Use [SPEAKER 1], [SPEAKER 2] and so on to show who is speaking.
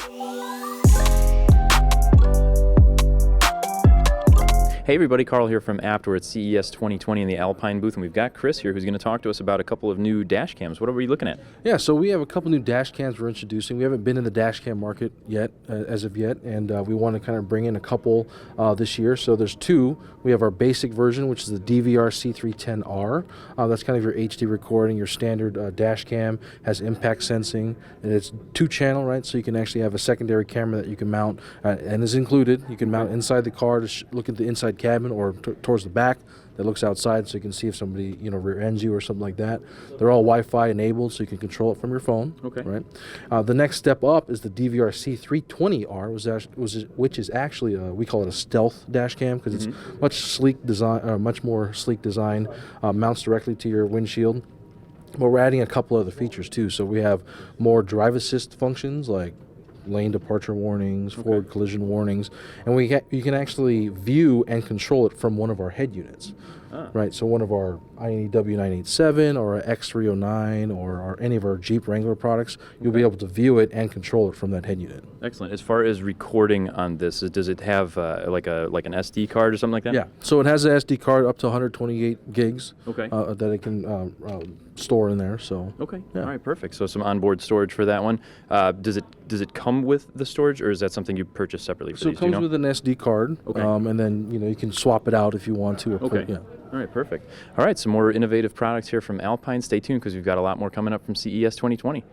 [SPEAKER 1] Hey everybody, Carl here from Abt. We're at CES 2020 in the Alpine booth, and we've got Chris here who's going to talk to us about a couple of new dash cams. What are we looking at?
[SPEAKER 2] Yeah, so we have a couple new dash cams we're introducing. We haven't been in the dash cam market yet, as of yet, and we want to kind of bring in a couple this year. So there's two. We have our basic version, which is the DVR C310R. That's kind of your HD recording, your standard dash cam, has impact sensing, and it's 2-channel, right? So you can actually have a secondary camera that you can mount, and is included. You can mount inside the car to look at the inside cabin or towards the back that looks outside, so you can see if somebody rear ends you or something like that. They're all Wi-Fi enabled, so you can control it from your phone.
[SPEAKER 1] Okay.
[SPEAKER 2] Right. The next step up is the DVR C320R, which is actually we call it a stealth dash cam because it's much more sleek design, mounts directly to your windshield. But we're adding a couple other features too. So we have more drive assist functions like lane departure warnings, forward collision warnings, and you can actually view and control it from one of our head units. Right, so one of our INEW 987 or our X309 or any of our Jeep Wrangler products, you'll be able to view it and control it from that head unit.
[SPEAKER 1] Excellent. As far as recording on this, does it have like an SD card or something like that?
[SPEAKER 2] Yeah, so it has an SD card up to 128 gigs that it can store in there. So
[SPEAKER 1] okay,
[SPEAKER 2] yeah.
[SPEAKER 1] All right, perfect. So some onboard storage for that one. Does it come with the storage, or is that something you purchase separately? For
[SPEAKER 2] so
[SPEAKER 1] these?
[SPEAKER 2] it comes with an SD card, and then you can swap it out if you want to.
[SPEAKER 1] Okay. All right, perfect. All right, some more innovative products here from Alpine. Stay tuned because we've got a lot more coming up from CES 2020.